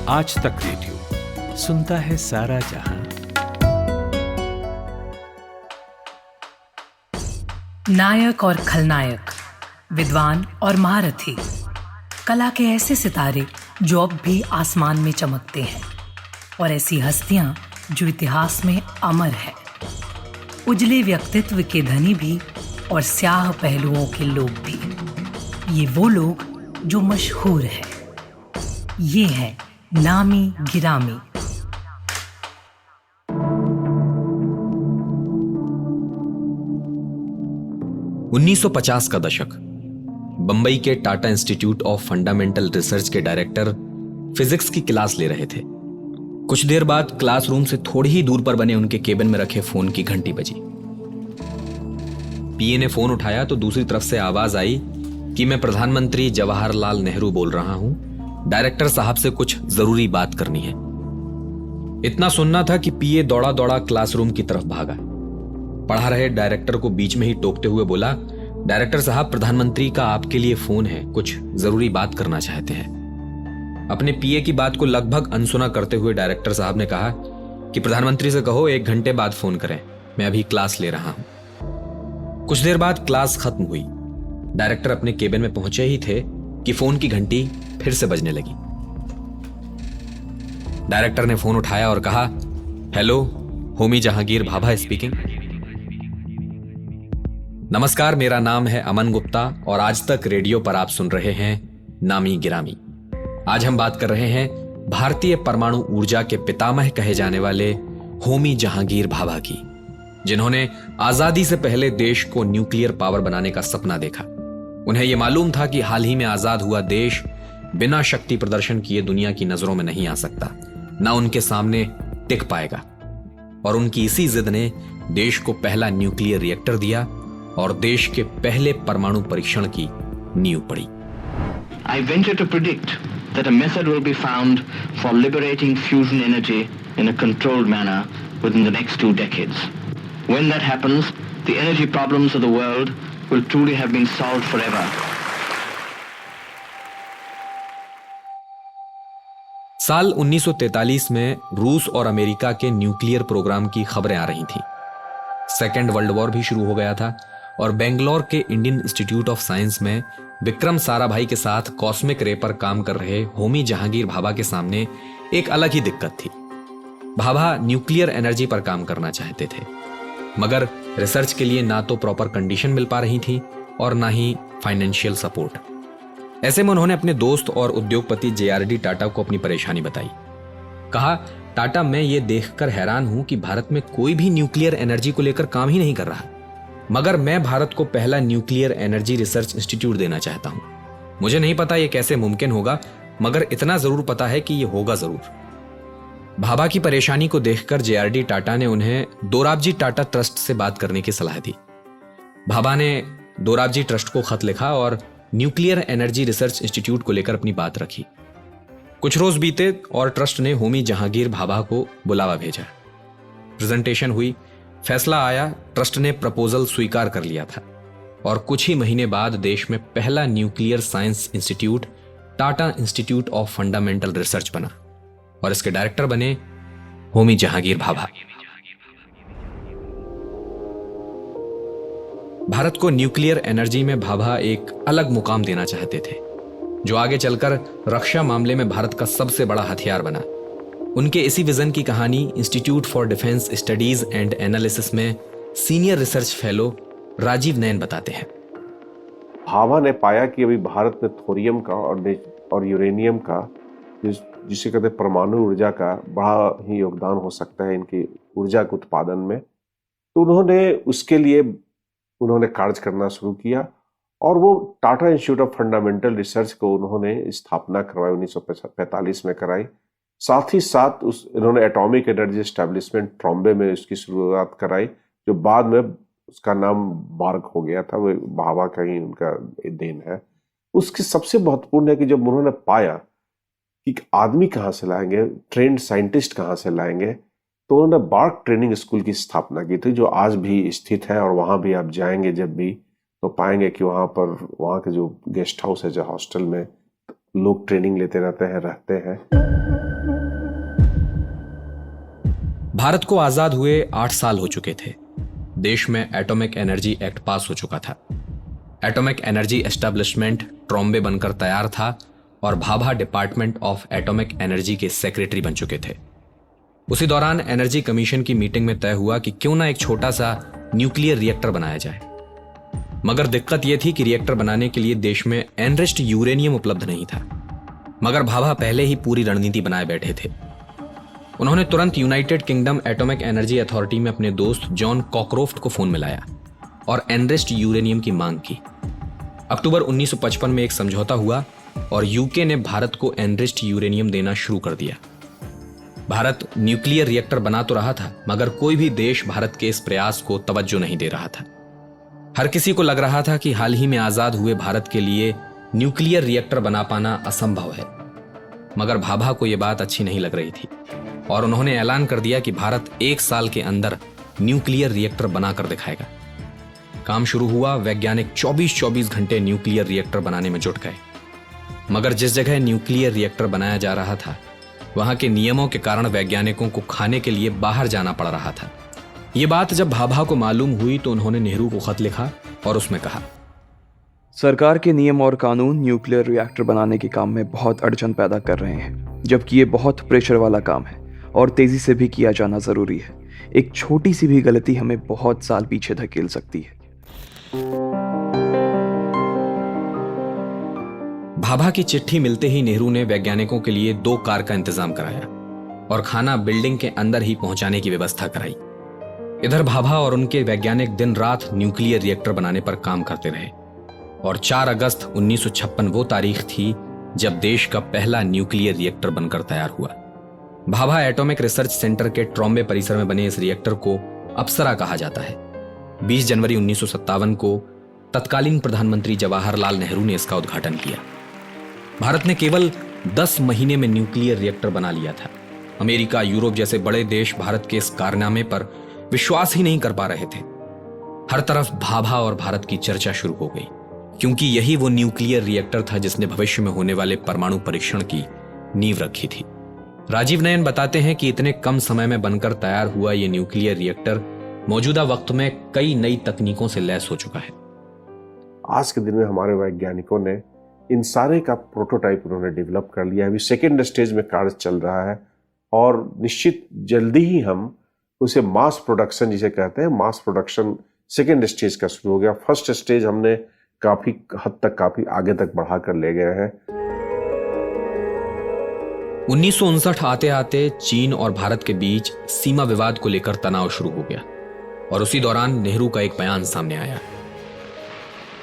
आज तक रेडियो सुनता है सारा जहां। नायक और खलनायक, विद्वान और महारथी, कला के ऐसे सितारे जो अब भी आसमान में चमकते हैं, और ऐसी हस्तियां जो इतिहास में अमर है। उजले व्यक्तित्व के धनी भी और स्याह पहलुओं के लोग भी। ये वो लोग जो मशहूर हैं। ये है नामी गिरामी। उन्नीस 1950 का दशक। बंबई के Tata institute of fundamental research के डायरेक्टर फिजिक्स की क्लास ले रहे थे। कुछ देर बाद क्लासरूम से थोड़ी ही दूर पर बने उनके केबिन में रखे फोन की घंटी बजी। पीए ने फोन उठाया तो दूसरी तरफ से आवाज आई कि मैं प्रधानमंत्री जवाहरलाल नेहरू बोल रहा हूं, डायरेक्टर साहब से कुछ जरूरी बात करनी है। इतना सुनना था कि पीए दौड़ा दौड़ा क्लासरूम की तरफ भागा। पढ़ा रहे डायरेक्टर को बीच में ही टोकते हुए बोला, डायरेक्टर साहब, प्रधानमंत्री का आपके लिए फोन है, कुछ जरूरी बात करना चाहते हैं। अपने पीए की बात को लगभग अनसुना करते हुए डायरेक्टर साहब ने कहा कि प्रधानमंत्री से कहो 1 घंटे बाद फोन करें, मैं अभी क्लास ले रहा हूं। कुछ देर बाद क्लास खत्म हुई। डायरेक्टर अपने केबिन में पहुंचे ही थे कि फोन की घंटी फिर से बजने लगी। डायरेक्टर ने फोन उठाया और कहा, हेलो, होमी जहांगीर भाभा स्पीकिंग। नमस्कार, मेरा नाम है अमन गुप्ता और आज तक रेडियो पर आप सुन रहे हैं नामी गिरामी। आज हम बात कर रहे हैं भारतीय परमाणु ऊर्जा के पितामह कहे जाने वाले होमी जहांगीर भाभा की, जिन्होंने आजादी से पहले देश को न्यूक्लियर पावर बनाने का सपना देखा। उन्हें यह मालूम था कि हाल ही में आजाद हुआ देश बिना शक्ति प्रदर्शन किए दुनिया की नजरों में नहीं आ सकता, ना उनके सामने टिक पाएगा। और उनकी इसी जिद ने देश को पहला न्यूक्लियर रिएक्टर दिया और देश के पहले परमाणु परीक्षण की नींव पड़ी। I venture to predict that a method will be found for liberating fusion energy in a controlled manner within the next 2 decades. When that happens, the energy problems of the world will truly have been solved forever. साल 1943 में रूस और America के nuclear programme की खबरें आ रही थीं। Second world war भी शुरू हो गया था और बेंगलोर के इंडियन इंस्टीट्यूट ऑफ साइंस में विक्रम साराभाई के साथ कॉस्मिक रे पर काम कर रहे होमी जहांगीर भाभा के सामने एक अलग ही दिक्कत थी। भाभा न्यूक्लियर एनर्जी पर काम करना चाहते थे, मगर रिसर्च के लिए ना तो प्रॉपर कंडीशन मिल पा रही थी और ना ही फाइनेंशियल सपोर्ट। ऐसे में उन्होंने अपने दोस्त और उद्योगपति जेआरडी टाटा को अपनी परेशानी बताई। कहा, टाटा, मैं ये देखकर हैरान हूं कि भारत में कोई भी न्यूक्लियर एनर्जी को लेकर काम ही नहीं कर रहा, मगर मैं भारत को पहला न्यूक्लियर एनर्जी रिसर्च इंस्टीट्यूट देना चाहता हूं। मुझे नहीं पता यह कैसे मुमकिन होगा, मगर इतना जरूर पता है कि यह होगा जरूर। भाभा की परेशानी को देखकर जेआरडी टाटा ने उन्हें दोराबजी टाटा ट्रस्ट से बात करने की सलाह दी। भाभा ने दोराबजी ट्रस्ट को खत लिखा और न्यूक्लियर एनर्जी रिसर्च इंस्टीट्यूट को लेकर अपनी बात रखी। कुछ रोज बीते और ट्रस्ट ने होमी जहांगीर भाभा को बुलावा भेजा। प्रेजेंटेशन हुई, फैसला आया, ट्रस्ट ने प्रपोजल स्वीकार कर लिया था और कुछ ही महीने बाद देश में पहला nuclear science institute Tata institute of fundamental research बना और इसके डायरेक्टर बने होमी जहांगीर भाभा। भारत को न्यूक्लियर एनर्जी में भाभा एक अलग मुकाम देना चाहते थे, जो आगे चलकर रक्षा मामले में भारत का सबसे बड़ा हथियार बना। उनके इसी विजन की कहानी institute for defence studies and analysis में senior research fellow Rajiv Nayan बताते हैं। भाभा ने पाया कि अभी भारत में थोरियम का और यूरेनियम का, जिसे कहते हैं परमाणु ऊर्जा का, बड़ा ही योगदान हो सकता है इनकी ऊर्जा के उत्पादन में। तो उन्होंने उसके लिए कार्य करना शुरू किया और वो Tata institute of fundamental research को उन्होंने स्थापना करवाई, 1945 में कराई। साथ ही साथ इन्होंने एटॉमिक एनर्जी एस्टेब्लिशमेंट ट्रॉम्बे में उसकी शुरुआत कराई, जो बाद में उसका नाम बार्ग हो गया था। वो भाभा का ही उनका देन है। उसकी सबसे महत्वपूर्ण है कि जब उन्होंने पाया कि आदमी कहाँ से लाएंगे, ट्रेंड साइंटिस्ट कहाँ से लाएंगे, तो उन्होंने बार्ग ट्रेनिंग स्कूल की स्थापना की थी, जो आज भी स्थित है। और वहाँ भी आप जाएंगे जब भी, तो पाएंगे कि वहाँ के जो गेस्ट हाउस है, जो हॉस्टल में लोग ट्रेनिंग लेते रहते हैं, रहते हैं। भारत को आजाद हुए 8 साल हो चुके थे। देश में एटॉमिक एनर्जी एक्ट पास हो चुका था। एटॉमिक एनर्जी एस्टेब्लिशमेंट ट्रॉम्बे बनकर तैयार था और Bhabha department of atomic energy के सेक्रेटरी बन चुके थे। उसी दौरान एनर्जी कमीशन की मीटिंग में तय हुआ कि क्यों ना एक छोटा सा न्यूक्लियर रिएक्टर बनाया जाए। मगर दिक्कत यह थी कि रिएक्टर बनाने के लिए देश में एनरिच्ड यूरेनियम उपलब्ध नहीं था। मगर भाभा पहले ही पूरी रणनीति बनाए बैठे थे। उन्होंने तुरंत United kingdom atomic energy authority में अपने दोस्त जॉन कॉकरोफ्ट को फोन मिलाया और एनरिच्ड यूरेनियम की मांग की। अक्टूबर 1955 में एक समझौता हुआ और यूके ने भारत को एनरिच्ड यूरेनियम देना शुरू कर दिया। भारत न्यूक्लियर रिएक्टर बना तो रहा था, मगर कोई भी देश भारत के इस प्रयास को तवज्जो नहीं दे रहा था। हर किसी को लग रहा था कि हाल ही में आजाद हुए भारत के लिए न्यूक्लियर रिएक्टर बना पाना असंभव है। मगर भाभा को यह बात अच्छी नहीं लग रही थी और उन्होंने ऐलान कर दिया कि भारत 1 साल के अंदर न्यूक्लियर रिएक्टर बनाकर दिखाएगा। काम शुरू हुआ। वैज्ञानिक 24 घंटे न्यूक्लियर रिएक्टर बनाने में जुट गए। मगर जिस जगह न्यूक्लियर रिएक्टर बनाया जा रहा था, वहां के नियमों के कारण वैज्ञानिकों को खाने के लिए बाहर जाना पड़ रहा था। ये बात जब भाभा को मालूम हुई तो उन्होंने नेहरू को खत लिखा और उसमें कहा, सरकार के नियम और कानून न्यूक्लियर रिएक्टर बनाने के काम में बहुत अड़चन पैदा कर रहे हैं, जबकि ये बहुत प्रेशर वाला काम है और तेजी से भी किया जाना जरूरी है। एक छोटी सी भी गलती हमें बहुत साल पीछे धकेल सकती है। भाभा की चिट्ठी मिलते ही नेहरू ने वैज्ञानिकों के लिए 2 कार का इंतजाम कराया और खाना बिल्डिंग के अंदर ही पहुंचाने की व्यवस्था कराई। इधर भाभा और उनके वैज्ञानिक दिन रात न्यूक्लियर रिएक्टर बनाने पर काम करते रहे और 4 अगस्त 1956 वो तारीख थी जब देश का पहला न्यूक्लियर रिएक्टर बनकर तैयार हुआ। भाभा एटॉमिक रिसर्च सेंटर के ट्रॉम्बे परिसर में बने इस रिएक्टर को अप्सरा कहा जाता है। 20 जनवरी 1957 को तत्कालीन प्रधानमंत्री जवाहरलाल नेहरू ने इसका उद्घाटन किया। भारत ने केवल 10 महीने में न्यूक्लियर रिएक्टर बना लिया था। अमेरिका, यूरोप जैसे बड़े देश भारत के इस कारनामे पर विश्वास ही नहीं कर पा रहे थे। हर तरफ भाभा और भारत की चर्चा शुरू हो गई, क्योंकि यही वो न्यूक्लियर रिएक्टर था जिसने भविष्य में होने वाले परमाणु परीक्षण की नींव रखी थी। राजीव नयन बताते हैं कि इतने कम समय में बनकर तैयार हुआ ये न्यूक्लियर रिएक्टर मौजूदा वक्त में कई नई तकनीकों से लैस हो चुका है। आज के दिन में हमारे वैज्ञानिकों ने इन सारे का प्रोटोटाइप उन्होंने डेवलप कर लिया है। अभी सेकेंड स्टेज में कार्य चल रहा है और निश्चित जल्दी ही हम उसे मास प्रोडक्शन जिसे कहते हैं, मास प्रोडक्शन सेकेंड स्टेज का शुरू हो गया। फर्स्ट स्टेज हमने काफी हद तक, काफी आगे तक बढ़ा कर ले गए हैं। 1959 आते आते चीन और भारत के बीच सीमा विवाद को लेकर तनाव शुरू हो गया और उसी दौरान नेहरू का एक बयान सामने आया।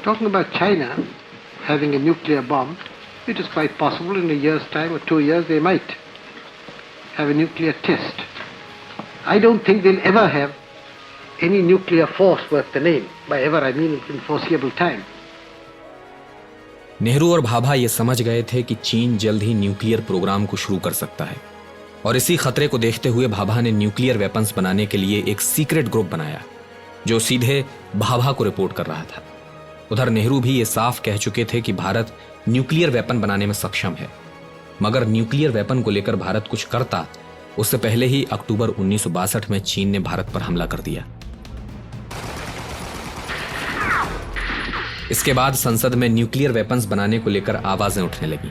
Talking about China having a nuclear bomb, it is quite possible in a year's time or 2 years they might have a nuclear test. I don't think they'll ever have any nuclear force worth the name. By ever I mean in foreseeable time. Nehru और भाभा ये समझ गए थे कि चीन जल्द ही nuclear programme को शुरू कर सकता है और इसी खतरे को देखते हुए भाभा ने न्यूक्लियर वेपन्स बनाने के लिए एक सीक्रेट ग्रुप बनाया जो सीधे भाभा को रिपोर्ट कर रहा था। उधर नेहरू भी ये साफ कह चुके थे कि भारत न्यूक्लियर वेपन बनाने में सक्षम है, मगर न्यूक्लियर वेपन को लेकर भारत कुछ करता उससे पहले ही अक्टूबर 1962 में चीन ने भारत पर हमला कर दिया। इसके बाद संसद में न्यूक्लियर वेपन्स बनाने को लेकर आवाजें उठने लगी।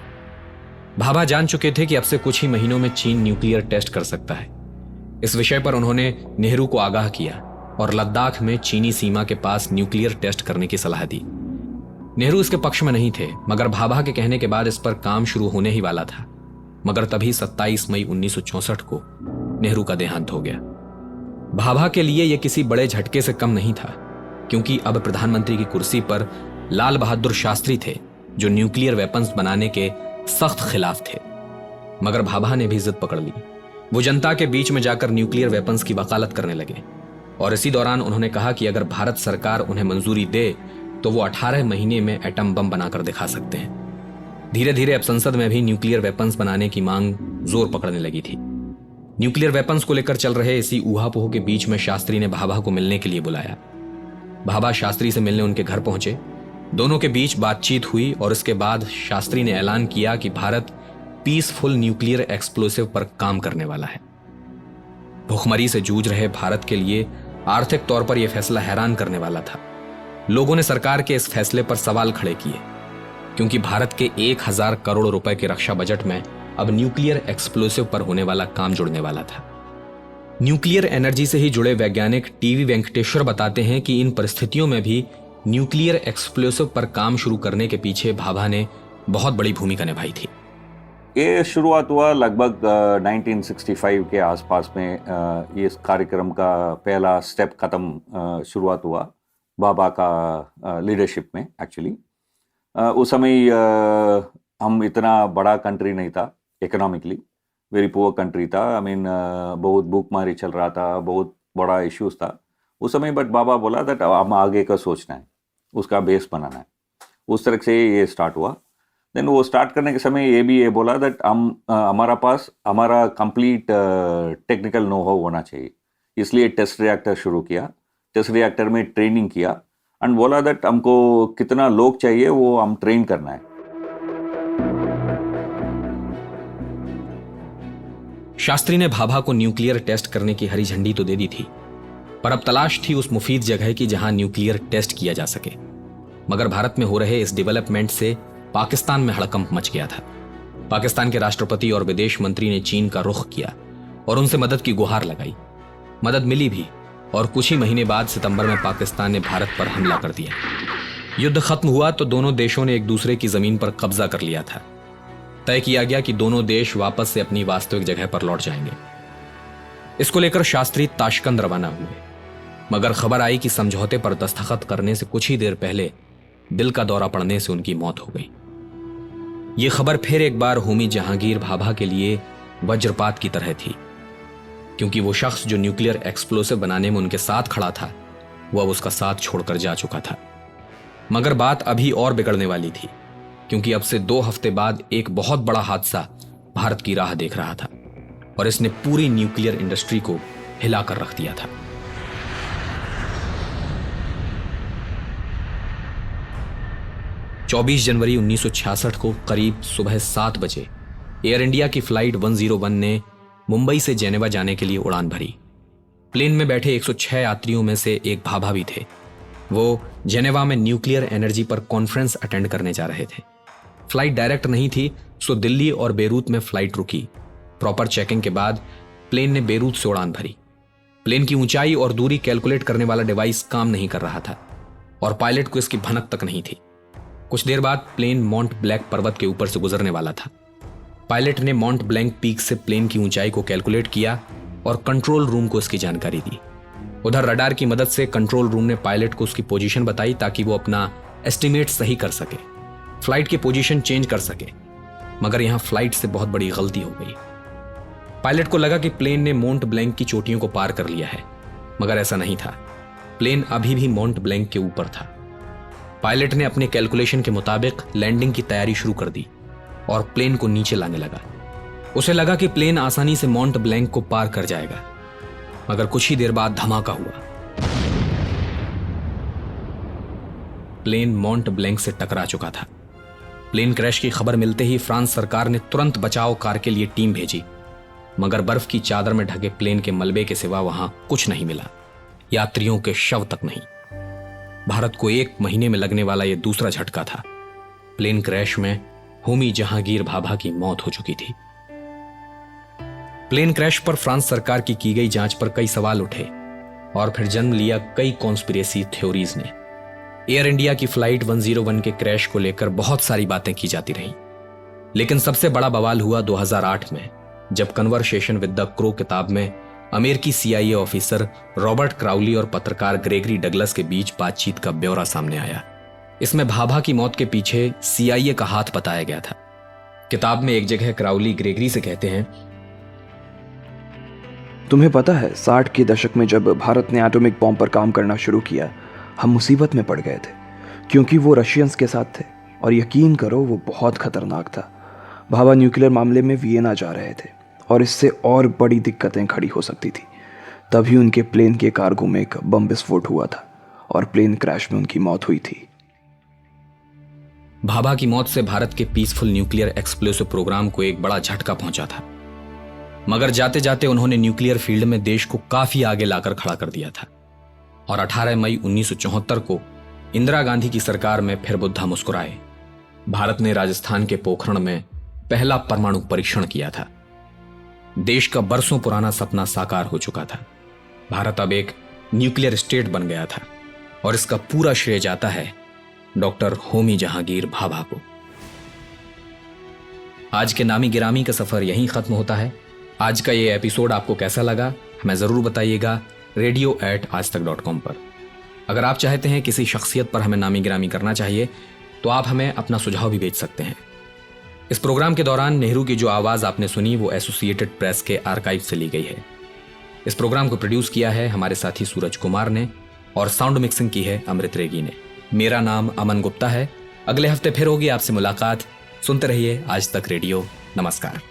भाभा जान चुके थे कि अब से कुछ ही महीनों में चीन न्यूक्लियर टेस्ट कर सकता है। इस विषय पर उन्होंने नेहरू को आगाह किया और लद्दाख में चीनी सीमा के पास न्यूक्लियर टेस्ट करने की सलाह दी। नेहरू इसके पक्ष में नहीं थे, मगर भाभा के कहने के बाद इस पर काम शुरू होने ही वाला था। मगर तभी 27 मई 1964 को नेहरू का देहांत हो गया। भाभा के लिए यह किसी बड़े झटके से कम नहीं था, क्योंकि अब प्रधानमंत्री की कुर्सी पर लाल बहादुर शास्त्री थे जो न्यूक्लियर वेपन्स बनाने के सख्त खिलाफ थे। मगर भाभा ने भी जिद पकड़ ली। वो जनता के बीच में जाकर न्यूक्लियर वेपन्स की वकालत करने लगे और इसी दौरान उन्होंने कहा कि अगर भारत सरकार उन्हें मंजूरी दे तो वो 18 महीने में एटम बम बनाकर दिखा सकते हैं। धीरे धीरे अब संसद में भी न्यूक्लियर वेपन्स बनाने की मांग जोर पकड़ने लगी थी। न्यूक्लियर वेपन्स को लेकर चल रहे इसी ऊहापोह के बीच में शास्त्री ने भाभा को मिलने के लिए बुलाया। भाभा शास्त्री से मिलने उनके घर पहुंचे। दोनों के बीच बातचीत हुई और इसके बाद शास्त्री ने ऐलान किया कि भारत पीसफुल न्यूक्लियर एक्सप्लोसिव पर काम करने वाला है। भूखमरी से जूझ रहे भारत के लिए आर्थिक तौर पर यह फैसला हैरान करने वाला था। लोगों ने सरकार के इस फैसले पर सवाल खड़े किए, क्योंकि भारत के 1000 करोड़ रुपए के रक्षा बजट में अब न्यूक्लियर एक्सप्लोसिव पर होने वाला काम जुड़ने वाला था। न्यूक्लियर एनर्जी से ही जुड़े वैज्ञानिक टीवी वेंकटेश्वर बताते हैं कि इन परिस्थितियों में भी न्यूक्लियर एक्सप्लोसिव पर काम शुरू करने के पीछे भाभा ने बहुत बड़ी भूमिका निभाई थी। ये शुरुआत हुआ लगभग 1965 के आसपास में। ये इस कार्यक्रम का पहला स्टेप शुरुआत हुआ भाभा का लीडरशिप में। एक्चुअली उस समय हम इतना बड़ा कंट्री नहीं था, इकोनॉमिकली वेरी पुअर कंट्री था। आई मीन बहुत भूखमरी चल रहा था, बहुत बड़ा इश्यूज था उस समय। बट बाबा बोला दैट हम आगे का सोचना है, उसका बेस बनाना है। उस तरह से ये स्टार्ट हुआ। देन वो स्टार्ट करने के समय ये बोला दैट हमारा पास हमारा कंप्लीट टेक्निकल नो हाउ होना चाहिए। इसलिए टेस्ट रिएक्टर शुरू किया, टेस्ट रिएक्टर में ट्रेनिंग किया एंड बोला दैट हमको कितना लोग चाहिए वो हम ट्रेन करना है। शास्त्री ने भाभा को न्यूक्लियर टेस्ट करने की हरी झंडी तो दे दी थी, पर अब तलाश थी उस मुफीद जगह की जहां न्यूक्लियर टेस्ट किया जा सके। मगर भारत में हो रहे इस डेवलपमेंट से पाकिस्तान में हड़कंप मच गया था। पाकिस्तान के राष्ट्रपति और विदेश मंत्री ने चीन का रुख किया और उनसे मदद की गुहार लगाई। मदद मिली भी, और कुछ ही महीने बाद सितंबर में पाकिस्तान ने भारत पर हमला कर दिया। युद्ध खत्म हुआ तो दोनों देशों ने एक दूसरे की जमीन पर कब्जा कर लिया था। तय किया गया कि दोनों देश वापस से अपनी वास्तविक जगह पर लौट जाएंगे। इसको लेकर शास्त्री ताशकंद रवाना हुए, मगर खबर आई कि समझौते पर दस्तखत करने से कुछ ही देर पहले दिल का दौरा पड़ने से उनकी मौत हो गई। यह खबर फिर एक बार होमी जहांगीर भाभा के लिए वज्रपात की तरह थी, क्योंकि वो शख्स जो न्यूक्लियर एक्सप्लोसिव बनाने में उनके साथ खड़ा था, वह अब उसका साथ छोड़कर जा चुका था। मगर बात अभी और बिगड़ने वाली थी, क्योंकि अब से 2 हफ्ते बाद एक बहुत बड़ा हादसा भारत की राह देख रहा था और इसने पूरी न्यूक्लियर इंडस्ट्री को हिलाकर रख दिया था। जनवरी 1966 को करीब सुबह 7 बजे एयर इंडिया की फ्लाइट 101 ने मुंबई से जेनेवा जाने के लिए उड़ान भरी। प्लेन में बैठे 106 यात्रियों में से एक भाभा भी थे। वो जेनेवा में न्यूक्लियर एनर्जी पर कॉन्फ्रेंस अटेंड करने जा रहे थे। फ्लाइट डायरेक्ट नहीं थी, सो दिल्ली और बेरूत में फ्लाइट रुकी। प्रॉपर चेकिंग के बाद प्लेन ने बेरूत से उड़ान भरी। प्लेन की ऊंचाई और दूरी कैलकुलेट करने वाला डिवाइस काम नहीं कर रहा था और पायलट को इसकी भनक तक नहीं थी। कुछ देर बाद प्लेन माउंट ब्लैंक पर्वत के ऊपर से गुजरने वाला था। पायलट ने माउंट ब्लैंक पीक से प्लेन की ऊंचाई को कैलकुलेट किया और कंट्रोल रूम को इसकी जानकारी दी। उधर रडार की मदद से कंट्रोल रूम ने पायलट को उसकी पोजीशन बताई ताकि वो अपना एस्टिमेट सही कर सके, फ्लाइट की पोजीशन चेंज कर सके। मगर यहां फ्लाइट से बहुत बड़ी गलती हो गई। पायलट को लगा कि प्लेन ने माउंट ब्लैंक की चोटियों को पार कर लिया है, मगर ऐसा नहीं था। प्लेन अभी भी माउंट ब्लैंक के ऊपर था। पायलट ने अपने कैलकुलेशन के मुताबिक लैंडिंग की तैयारी शुरू कर दी और प्लेन को नीचे लाने लगा। उसे लगा कि प्लेन आसानी से माउंट ब्लैंक को पार कर जाएगा, मगर कुछ ही देर बाद धमाका हुआ। प्लेन माउंट ब्लैंक से टकरा चुका था। प्लेन क्रैश की खबर मिलते ही फ्रांस सरकार ने तुरंत बचाव कार्य के लिए टीम भेजी, मगर बर्फ की चादर में ढके प्लेन के मलबे के सिवा वहां कुछ नहीं मिला, यात्रियों के शव तक नहीं। भारत को 1 महीने में लगने वाला यह दूसरा झटका था। प्लेन क्रैश में होमी जहांगीर भाभा की मौत हो चुकी थी। प्लेन क्रैश पर फ्रांस सरकार की गई जांच पर कई सवाल उठे और फिर जन्म लिया कई कॉन्स्पिरेसी थ्योरीज ने। एयर इंडिया की फ्लाइट 101 के क्रैश को लेकर बहुत सारी बातें की जाती रहीं, लेकिन सबसे बड़ा बवाल हुआ 2008 में, जब कन्वर्सेशन विद द क्रो किताब में अमेरिकी CIA ऑफिसर रॉबर्ट क्राउली और पत्रकार ग्रेगरी डगलस के बीच बातचीत का ब्यौरा सामने आया। इसमें भाभा की मौत के पीछे CIA का हाथ बताया गया था। किताब में एक जगह क्राउली ग्रेगरी से कहते हैं, तुम्हें पता है 60 के दशक में जब भारत ने एटॉमिक बॉम्ब पर काम करना शुरू किया, हम मुसीबत में पड़ गए थे, क्योंकि वो रशियंस के साथ थे और यकीन करो वो बहुत खतरनाक था। भाभा न्यूक्लियर मामले में वियना जा रहे थे और इससे और बड़ी दिक्कतें खड़ी हो सकती थी। तभी उनके प्लेन के कार्गो में एक बम विस्फोट हुआ था और प्लेन क्रैश में उनकी मौत हुई थी। भाभा की मौत से भारत के पीसफुल न्यूक्लियर एक्सप्लोसिव प्रोग्राम को एक बड़ा झटका पहुंचा था। मगर जाते जाते उन्होंने न्यूक्लियर फील्ड में देश को काफी आगे लाकर खड़ा कर दिया था और 18 मई 1974 को इंदिरा गांधी की सरकार में फिर बुद्धा मुस्कुराए। भारत ने राजस्थान के पोखरण में पहला परमाणु परीक्षण किया था। देश का बरसों पुराना सपना साकार हो चुका था। भारत अब एक न्यूक्लियर स्टेट बन गया था और इसका पूरा श्रेय जाता है डॉक्टर होमी जहांगीर भाभा को। आज के नामी गिरामी का सफर यहीं खत्म होता है। आज का ये एपिसोड आपको कैसा लगा हमें जरूर बताइएगा radio@aajtak.com पर। अगर आप चाहते हैं किसी शख्सियत पर हमें नामी गिरामी करना चाहिए तो आप हमें अपना सुझाव भी भेज सकते हैं। इस प्रोग्राम के दौरान नेहरू की जो आवाज आपने सुनी वो एसोसिएटेड प्रेस के आर्काइव से ली गई है। इस प्रोग्राम को प्रोड्यूस किया है हमारे साथी सूरज कुमार ने और साउंड मिक्सिंग की है अमृत रेगी ने। मेरा नाम अमन गुप्ता है। अगले हफ्ते फिर होगी आपसे मुलाकात। सुनते रहिए आज तक रेडियो। नमस्कार।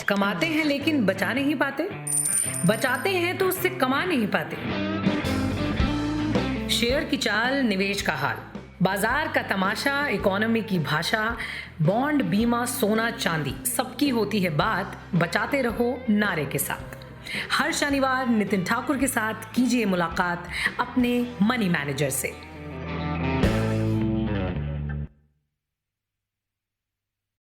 कमाते हैं लेकिन बचा नहीं पाते, बचाते हैं तो उससे कमा नहीं पाते। शेयर की चाल, निवेश का हाल, बाजार का तमाशा, इकोनॉमी की भाषा, बॉन्ड, बीमा, सोना, चांदी, सबकी होती है बात बचाते रहो नारे के साथ। हर शनिवार नितिन ठाकुर के साथ कीजिए मुलाकात अपने मनी मैनेजर से।